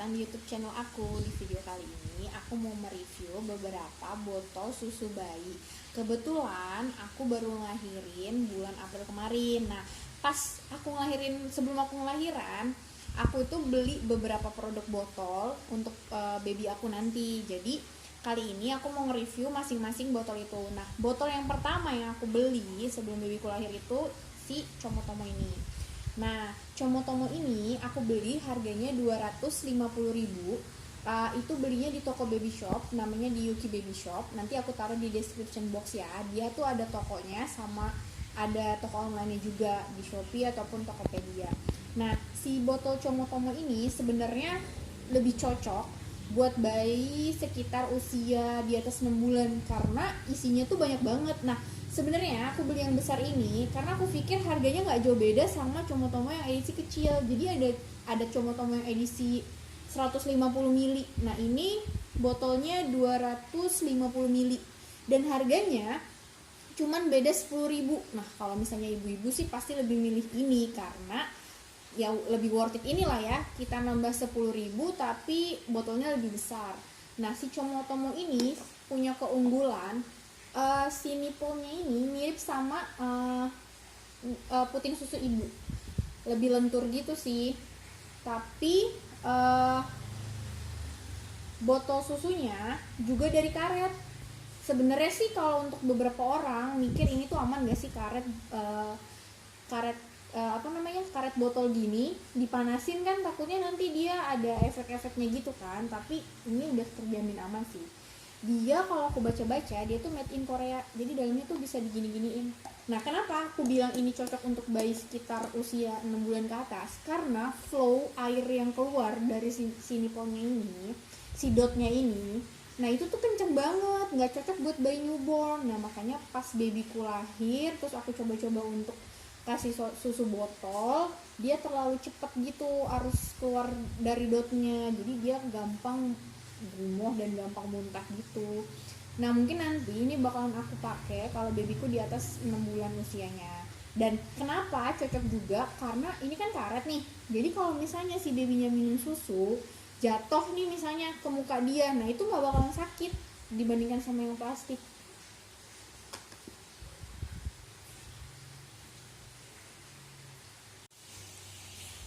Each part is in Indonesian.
datang di YouTube channel aku. Di video kali ini aku mau mereview beberapa botol susu bayi. Kebetulan aku baru ngelahirin bulan April kemarin. Nah, pas aku ngelahirin, sebelum aku ngelahiran, aku itu beli beberapa produk botol untuk baby aku nanti. Jadi kali ini aku mau nge-review masing-masing botol itu. Nah, botol yang pertama yang aku beli sebelum babyku lahir itu si Comotomo ini. Nah, Comotomo ini aku beli harganya 250.000. Itu belinya di toko baby shop, namanya di Yuki Baby Shop. Nanti aku taruh di description box ya. Dia tuh ada tokonya sama ada toko online juga di Shopee ataupun Tokopedia. Nah, si botol Comotomo ini sebenarnya lebih cocok buat bayi sekitar usia di atas 6 bulan karena isinya tuh banyak banget. Nah, sebenarnya aku beli yang besar ini karena aku pikir harganya nggak jauh beda sama Comotomo yang edisi kecil. Jadi ada Comotomo yang edisi 150 ml. Nah, ini botolnya 250 ml dan harganya cuman beda 10.000. Nah, kalau misalnya ibu-ibu sih pasti lebih milih ini karena ya lebih worth it inilah ya, kita nambah 10.000 tapi botolnya lebih besar. Nah, si Comotomo ini punya keunggulan si nipple-nya ini mirip sama puting susu ibu, lebih lentur gitu sih. Tapi botol susunya juga dari karet. Sebenarnya sih kalau untuk beberapa orang mikir ini tuh aman gak sih karet karet botol gini dipanasin kan takutnya nanti dia ada efek-efeknya gitu kan, tapi ini udah terjamin aman sih. Dia kalau aku baca-baca dia tuh made in Korea, jadi dalamnya tuh bisa digini-giniin. Nah, kenapa aku bilang ini cocok untuk bayi sekitar usia 6 bulan ke atas? Karena flow air yang keluar dari si nipple-nya ini, si dotnya ini, nah itu tuh kenceng banget, nggak cocok buat bayi newborn. Nah, makanya pas babyku lahir terus aku coba-coba untuk kasih susu botol, dia terlalu cepet gitu arus keluar dari dotnya, jadi dia gampang gumoh dan gampang muntah gitu. Nah, mungkin nanti ini bakalan aku pakai kalau babyku di atas 6 bulan usianya. Dan kenapa cocok juga, karena ini kan karet nih, jadi kalau misalnya si babynya minum susu jatuh nih misalnya ke muka dia, nah itu gak bakalan sakit dibandingkan sama yang plastik.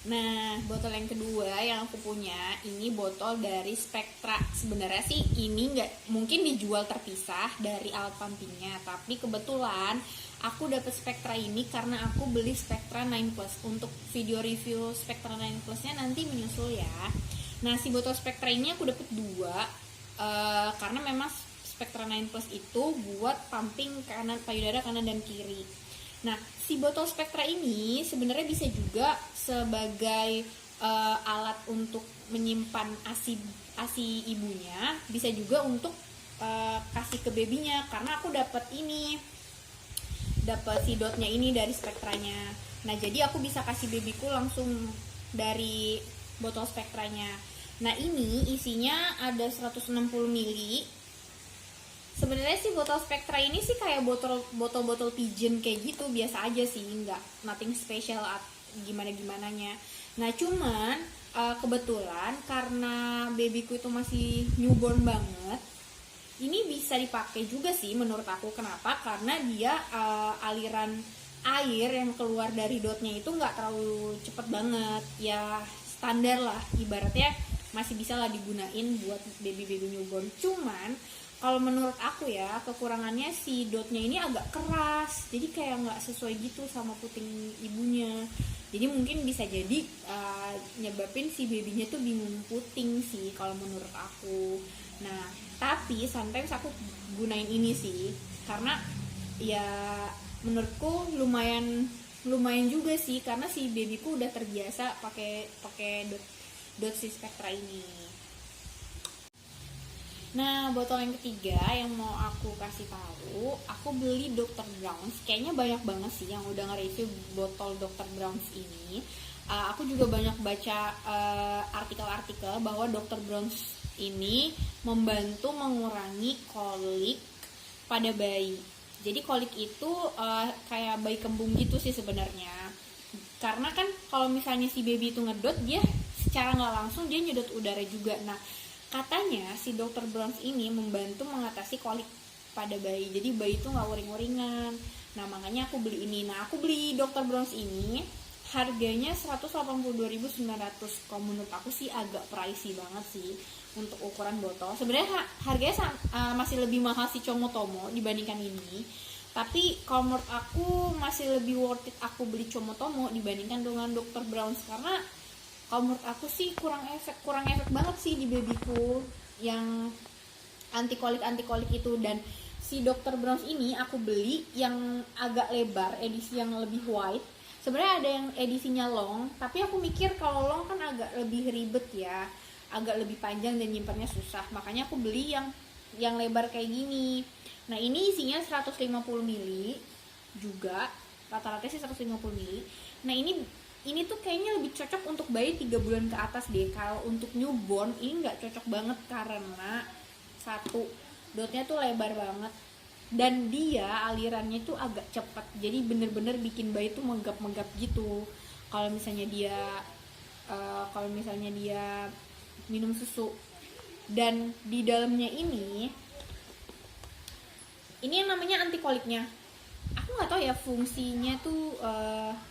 Nah, botol yang kedua yang aku punya ini botol dari Spectra. Sebenarnya sih ini nggak mungkin dijual terpisah dari alat pumpingnya, tapi kebetulan aku dapet Spectra ini karena aku beli Spectra 9 Plus. Untuk video review Spectra 9 Plusnya nanti menyusul ya. Nah, si botol Spectra ini aku dapet dua karena memang Spectra 9 Plus itu buat pumping kanan payudara kanan dan kiri. Nah, si botol Spectra ini sebenarnya bisa juga sebagai alat untuk menyimpan ASI ibunya, bisa juga untuk kasih ke babynya karena aku dapat si dotnya ini dari Spectranya. Nah, jadi aku bisa kasih babyku langsung dari botol Spectranya. Nah, ini isinya ada 160 ml. Sebenarnya sih botol Spectra ini sih kayak botol pigeon kayak gitu, biasa aja sih, nggak nothing special gimana-gimananya. Nah, cuman kebetulan karena babyku itu masih newborn banget, ini bisa dipakai juga sih menurut aku. Kenapa? Karena dia aliran air yang keluar dari dotnya itu nggak terlalu cepet banget, ya standar lah, ibaratnya masih bisa lah digunain buat baby newborn. Cuman kalau menurut aku ya, kekurangannya si dotnya ini agak keras, jadi kayak nggak sesuai gitu sama puting ibunya. Jadi mungkin bisa jadi nyebabin si babynya tuh bingung puting sih kalau menurut aku. Nah, tapi sometimes aku gunain ini sih karena ya menurutku lumayan juga sih, karena si babyku udah terbiasa pakai dot si Spectra ini. Nah, botol yang ketiga yang mau aku kasih tahu, aku beli Dr. Brown's. Kayaknya banyak banget sih yang udah nge-review botol Dr. Brown's ini. Aku juga banyak baca artikel-artikel bahwa Dr. Brown's ini membantu mengurangi kolik pada bayi. Jadi kolik itu kayak bayi kembung gitu sih sebenarnya. Karena kan kalau misalnya si baby itu ngedot, dia secara nggak langsung dia nyedot udara juga. Nah, katanya si Dr. Bronze ini membantu mengatasi kolik pada bayi, jadi bayi itu nggak uring-uringan. Nah, makanya aku beli ini. Nah, aku beli Dr. Bronze ini harganya 182.900. Kalau menurut aku sih agak pricey banget sih untuk ukuran botol. Sebenarnya harganya masih lebih mahal si Comotomo dibandingkan ini. Tapi kalau menurut aku masih lebih worth it aku beli Comotomo dibandingkan dengan Dr. Bronze, karena kalau menurut aku sih kurang efek banget sih di babyku yang anti kolik itu. Dan si Dr. Bronze ini aku beli yang agak lebar, edisi yang lebih wide. Sebenarnya ada yang edisinya long, tapi aku mikir kalau long kan agak lebih ribet ya, agak lebih panjang dan nyimpannya susah. Makanya aku beli yang lebar kayak gini. Nah, ini isinya 150 ml juga, rata-rata sih 150 ml. Nah, ini tuh kayaknya lebih cocok untuk bayi 3 bulan ke atas deh. Kalau untuk newborn ini nggak cocok banget karena satu, dotnya tuh lebar banget, dan dia alirannya tuh agak cepat, jadi bener-bener bikin bayi tuh menggap-menggap gitu kalau misalnya dia minum susu. Dan di dalamnya ini yang namanya anti koliknya. Aku nggak tahu ya fungsinya tuh,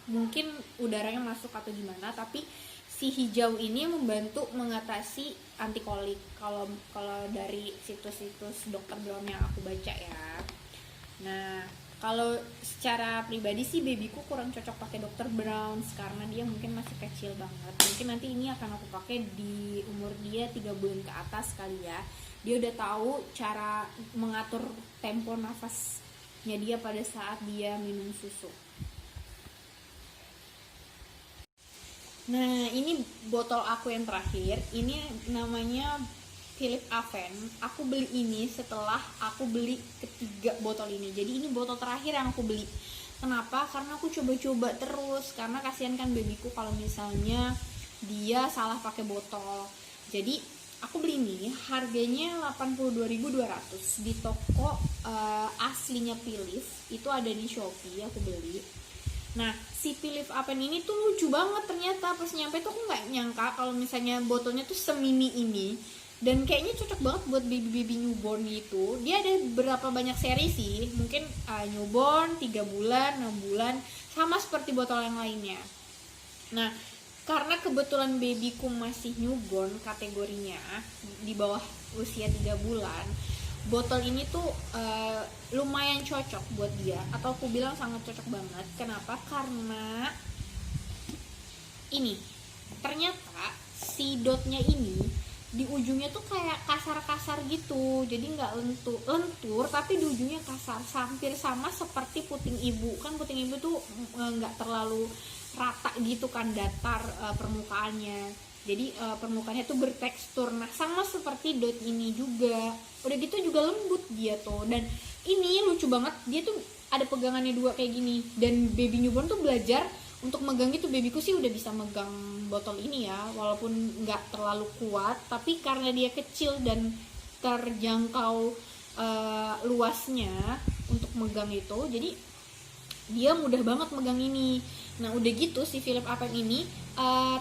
mungkin udaranya masuk atau gimana, tapi si hijau ini membantu mengatasi anti kolik kalau dari situs-situs dokter Brown yang aku baca ya. Nah, kalau secara pribadi sih babyku kurang cocok pakai Dr. Brown karena dia mungkin masih kecil banget. Mungkin nanti ini akan aku pakai di umur dia 3 bulan ke atas kali ya. Dia udah tahu cara mengatur tempo nafasnya dia pada saat dia minum susu. Nah, ini botol aku yang terakhir. Ini namanya Philip Aven. Aku beli ini setelah aku beli ketiga botol ini. Jadi ini botol terakhir yang aku beli. Kenapa? Karena aku coba-coba terus. Karena kasihan kan babyku kalau misalnya dia salah pakai botol. Jadi aku beli ini harganya 82.200 di toko aslinya Philip. Itu ada di Shopee, aku beli. Nah, si Philip Aven ini tuh lucu banget ternyata. Pas nyampe tuh aku nggak nyangka kalau misalnya botolnya tuh semini ini, dan kayaknya cocok banget buat baby newborn gitu. Dia ada berapa banyak seri sih, mungkin newborn, 3 bulan, 6 bulan, sama seperti botol yang lainnya. Nah, karena kebetulan babyku masih newborn kategorinya, di bawah usia 3 bulan, botol ini tuh lumayan cocok buat dia, atau aku bilang sangat cocok banget. Kenapa? Karena ini ternyata si dotnya ini di ujungnya tuh kayak kasar-kasar gitu, jadi nggak lentur tapi di ujungnya kasar, hampir sama seperti puting ibu. Kan puting ibu tuh nggak terlalu rata gitu kan, datar permukaannya, jadi permukaannya tuh bertekstur. Nah, sama seperti dot ini juga, udah gitu juga lembut dia tuh. Dan ini lucu banget, dia tuh ada pegangannya 2 kayak gini, dan baby newborn tuh belajar untuk megang itu. Babyku sih udah bisa megang botol ini ya, walaupun nggak terlalu kuat, tapi karena dia kecil dan terjangkau luasnya untuk megang itu, jadi dia mudah banget megang ini. Nah, udah gitu si Philip Aven ini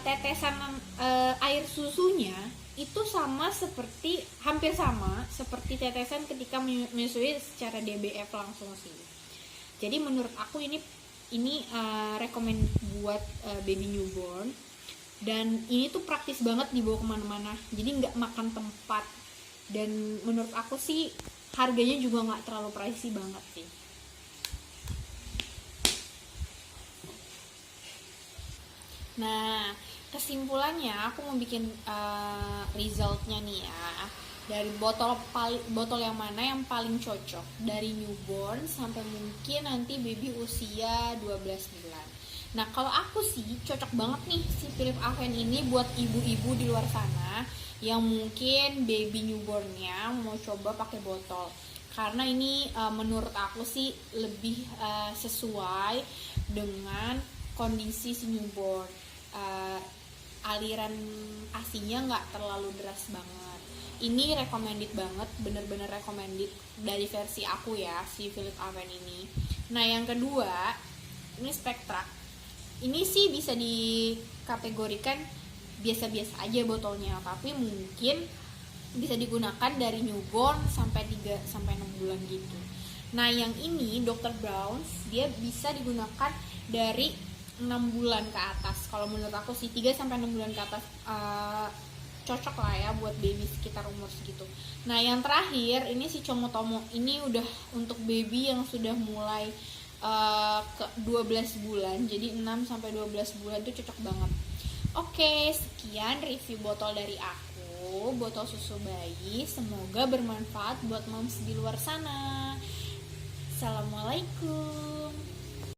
tetesan air susunya itu hampir sama seperti tetesan ketika menyusui secara DBF langsung sih. Jadi menurut aku ini rekomend buat baby newborn, dan ini tuh praktis banget dibawa kemana-mana, jadi nggak makan tempat, dan menurut aku sih harganya juga nggak terlalu pricey banget sih. Nah, kesimpulannya aku mau bikin resultnya nih ya, dari botol yang mana yang paling cocok dari newborn sampai mungkin nanti baby usia 12 bulan. Nah, kalau aku sih cocok banget nih si Philip Aven ini buat ibu-ibu di luar sana yang mungkin baby newbornnya mau coba pakai botol, karena ini menurut aku sih lebih sesuai dengan kondisi si newborn. Aliran asinya nggak terlalu deras banget. Ini recommended banget, bener-bener recommended dari versi aku ya, si Philip Aven ini. Nah, yang kedua ini Spectra. Ini sih bisa dikategorikan biasa-biasa aja botolnya, tapi mungkin bisa digunakan dari newborn sampai 3 sampai 6 bulan gitu. Nah, yang ini Dr. Brown's dia bisa digunakan dari 6 bulan ke atas. Kalau menurut aku sih 3 sampai 6 bulan ke atas cocok lah ya buat baby sekitar umur segitu. Nah, yang terakhir ini si Comotomo ini udah untuk baby yang sudah mulai ke 12 bulan. Jadi 6 sampai 12 bulan itu cocok banget. Oke, sekian review botol dari aku, botol susu bayi. Semoga bermanfaat buat moms di luar sana. Assalamualaikum.